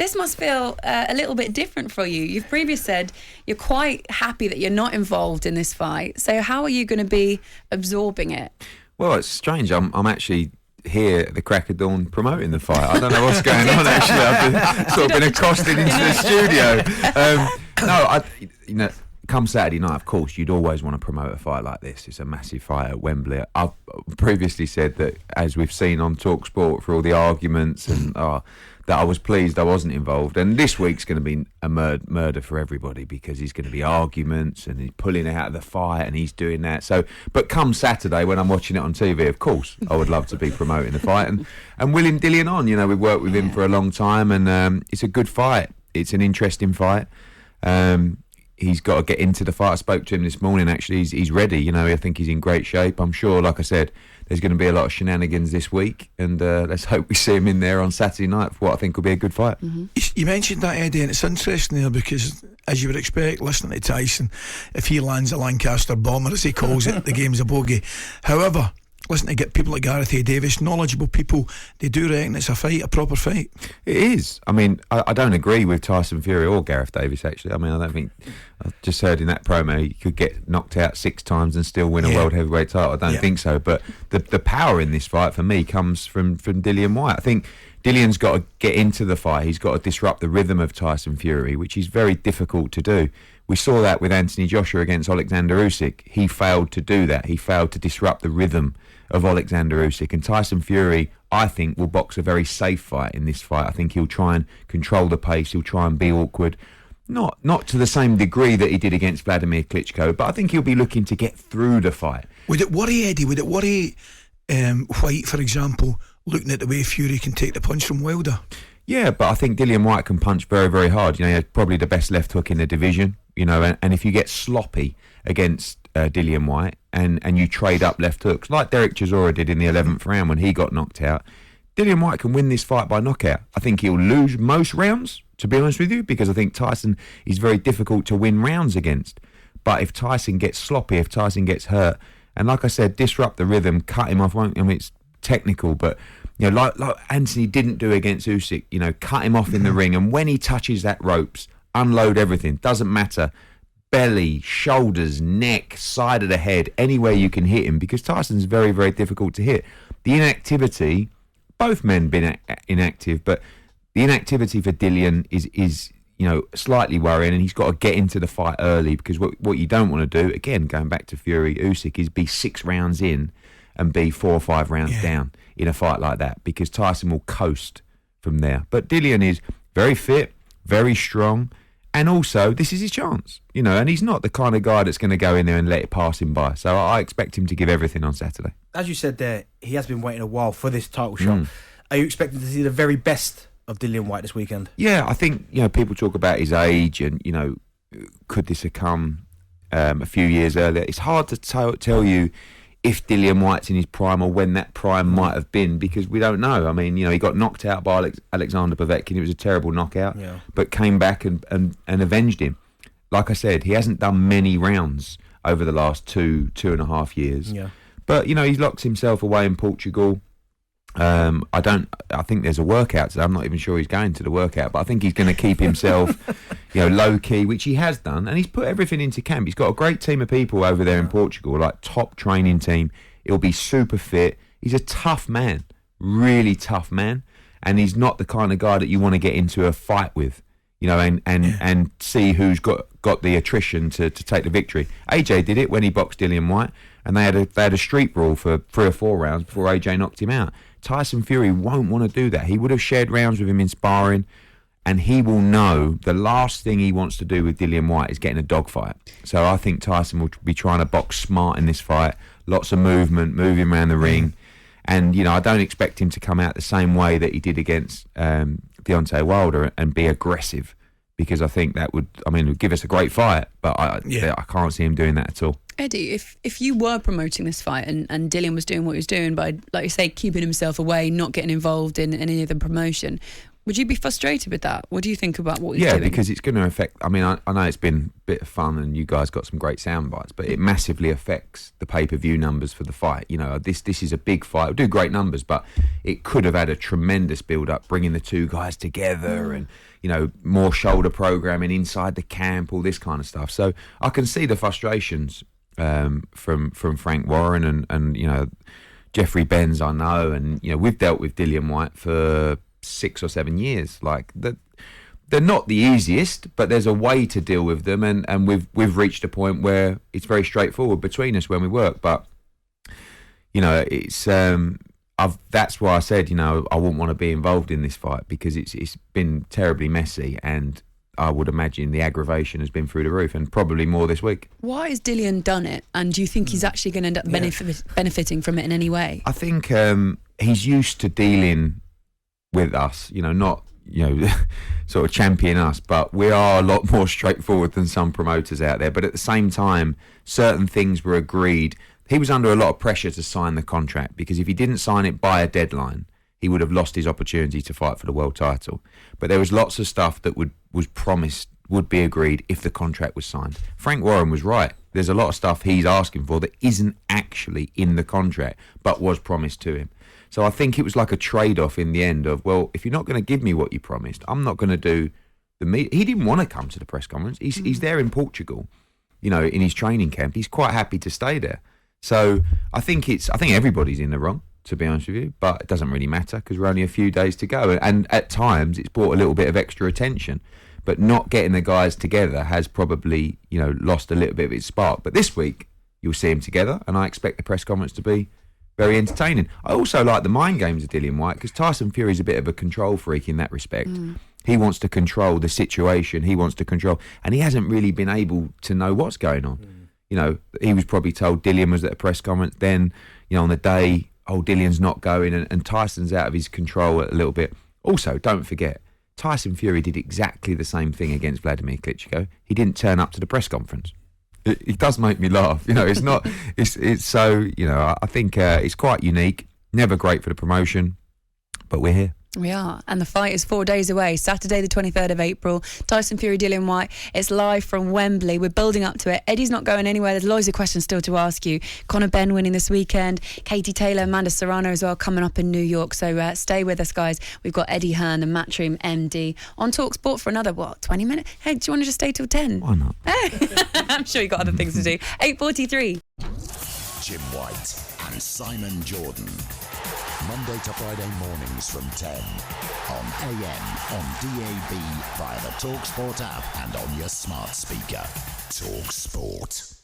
This must feel a little bit different for you. You've previously said you're quite happy that you're not involved in this fight. So how are you going to be absorbing it? Well, it's strange. I'm actually here at the crack of dawn promoting the fight. I don't know what's going on, actually. I've sort of been accosted into the studio. Come Saturday night, of course, you'd always want to promote a fight like this. It's a massive fight at Wembley. I've previously said that, as we've seen on talkSPORT, for all the arguments and that I was pleased I wasn't involved. And this week's going to be a murder for everybody, because he's going to be arguments and he's pulling it out of the fight and he's doing that. So, but come Saturday when I'm watching it on TV, of course, I would love to be promoting the fight and William Dillian on. We've worked with him for a long time, and it's a good fight. It's an interesting fight. He's got to get into the fight. I spoke to him this morning, actually. He's ready. I think he's in great shape. I'm sure, like I said, there's going to be a lot of shenanigans this week, and let's hope we see him in there on Saturday night for what I think will be a good fight. Mm-hmm. You mentioned that, Eddie, and it's interesting there because, as you would expect, listening to Tyson, if he lands a Lancaster bomber, as he calls it, the game's a bogey. However, listen to get people like Gareth A. Davis, knowledgeable people, they do reckon it's a fight, a proper fight. It is. I mean, I don't agree with Tyson Fury or Gareth Davis, actually. I mean, I don't think... I just heard in that promo he could get knocked out 6 times and still win a world heavyweight title. I don't think so. But the power in this fight, for me, comes from Dillian Whyte. I think Dillian's got to get into the fight. He's got to disrupt the rhythm of Tyson Fury, which is very difficult to do. We saw that with Anthony Joshua against Alexander Usyk. He failed to do that. He failed to disrupt the rhythm of Alexander Usyk. And Tyson Fury, I think, will box a very safe fight in this fight. I think he'll try and control the pace. He'll try and be awkward. Not to the same degree that he did against Vladimir Klitschko, but I think he'll be looking to get through the fight. Would it worry, Eddie? Would it worry Whyte, for example, looking at the way Fury can take the punch from Wilder? Yeah, but I think Dillian Whyte can punch very, very hard. He has probably the best left hook in the division. And if you get sloppy against Dillian Whyte and you trade up left hooks, like Derek Chisora did in the 11th round when he got knocked out, Dillian Whyte can win this fight by knockout. I think he'll lose most rounds, to be honest with you, because I think Tyson is very difficult to win rounds against. But if Tyson gets sloppy, if Tyson gets hurt, and like I said, disrupt the rhythm, cut him off. It's technical, but like Anthony didn't do against Usyk. Cut him off in the ring, and when he touches that ropes, unload everything. Doesn't matter. Belly, shoulders, neck, side of the head, anywhere you can hit him, because Tyson's very, very difficult to hit. The inactivity, both men been inactive, but the inactivity for Dillian is slightly worrying, and he's got to get into the fight early, because what you don't want to do, again, going back to Fury Usyk, is be 6 rounds in and be 4 or 5 rounds down in a fight like that, because Tyson will coast from there. But Dillian is very fit, very strong, and also this is his chance, and he's not the kind of guy that's going to go in there and let it pass him by. So I expect him to give everything on Saturday. As you said there, he has been waiting a while for this title shot. Are you expecting to see the very best of Dillian Whyte this weekend? Yeah, I think people talk about his age and could this have come a few years earlier. It's hard to tell you if Dillian Whyte's in his prime or when that prime might have been, because we don't know. I mean, he got knocked out by Alexander Povetkin. It was a terrible knockout, but came back and avenged him. Like I said, he hasn't done many rounds over the last 2.5 years. Yeah. But he's locked himself away in Portugal. I think there's a workout today. I'm not even sure he's going to the workout, but I think he's going to keep himself low key, which he has done, and he's put everything into camp. He's got a great team of people over there in Portugal, like top training team. He'll be super fit. He's a tough man, really tough man, and he's not the kind of guy that you want to get into a fight with, and see who's got the attrition to take the victory. AJ did it when he boxed Dillian Whyte, and they had a street brawl for 3 or 4 rounds before AJ knocked him out. Tyson Fury won't want to do that. He would have shared rounds with him in sparring, and he will know the last thing he wants to do with Dillian Whyte is get in a dogfight. So I think Tyson will be trying to box smart in this fight. Lots of movement, moving around the ring. And, I don't expect him to come out the same way that he did against Deontay Wilder and be aggressive, because I think that would give us a great fight. But I can't see him doing that at all. Eddie, if you were promoting this fight and Dillian was doing what he was doing by, like you say, keeping himself away, not getting involved in any of the promotion, Would you be frustrated with that? What do you think about what he's Yeah, doing? because it's going to affect. I mean, I know it's been a bit of fun and you guys got some great sound bites, but it massively affects the pay-per-view numbers for the fight. You know, this is a big fight. It'll do great numbers, but it could have had a tremendous build-up, bringing the two guys together and, you know, more shoulder programming inside the camp, all this kind of stuff. So I can see the frustrations from Frank Warren and you know, Jeffrey Benz, I know, and you know, we've dealt with Dillian Whyte for 6 or 7 years. Like they're not the easiest, but there's a way to deal with them, and we've reached a point where it's very straightforward between us when we work. But you know, it's that's why I said, you know, I wouldn't want to be involved in this fight because it's been terribly messy, and I would imagine the aggravation has been through the roof, and probably more this week. Why has Dillian done it, and do you think he's actually going to end up benefiting from it in any way? I think he's used to dealing with us, you know, not, you know, sort of champion us, but we are a lot more straightforward than some promoters out there. But at the same time, certain things were agreed. He was under a lot of pressure to sign the contract, because if he didn't sign it by a deadline, he would have lost his opportunity to fight for the world title. But there was lots of stuff that was promised would be agreed if the contract was signed. Frank Warren was right. There's a lot of stuff he's asking for that isn't actually in the contract, but was promised to him. So I think it was like a trade-off in the end of, well, if you're not going to give me what you promised, I'm not going to do the meet. He didn't want to come to the press conference. He's there in Portugal, you know, in his training camp. He's quite happy to stay there. So I think everybody's in the wrong, to be honest with you, but it doesn't really matter because we're only a few days to go. And at times it's brought a little bit of extra attention, but not getting the guys together has probably, you know, lost a little bit of its spark. But this week you'll see them together, and I expect the press conference to be very entertaining. I also like the mind games of Dillian Whyte, because Tyson Fury is a bit of a control freak in that respect. He wants to control the situation. He wants to control, and he hasn't really been able to know what's going on. You know, he was probably told Dillian was at a press conference. Then, you know, on the day, Dillian's not going, and Tyson's out of his control a little bit. Also, don't forget, Tyson Fury did exactly the same thing against Vladimir Klitschko. He didn't turn up to the press conference. It does make me laugh. You know, it's not. It's so. You know, I think it's quite unique. Never great for the promotion, but we're here. We are, and the fight is 4 days away, Saturday the 23rd of April. Tyson Fury, Dillian Whyte. It's live from Wembley. We're building up to it. Eddie's not going anywhere. There's loads of questions still to ask you. Conor Benn winning this weekend. Katie Taylor, Amanda Serrano as well coming up in New York. So stay with us, guys. We've got Eddie Hearn, the Matchroom MD, on talkSPORT for another, 20 minutes? Hey, do you want to just stay till 10? Why not? I'm sure you've got other things to do. 8:43. Jim Whyte and Simon Jordan. Monday to Friday mornings from 10 on AM, on DAB, via the talkSPORT app and on your smart speaker. talkSPORT.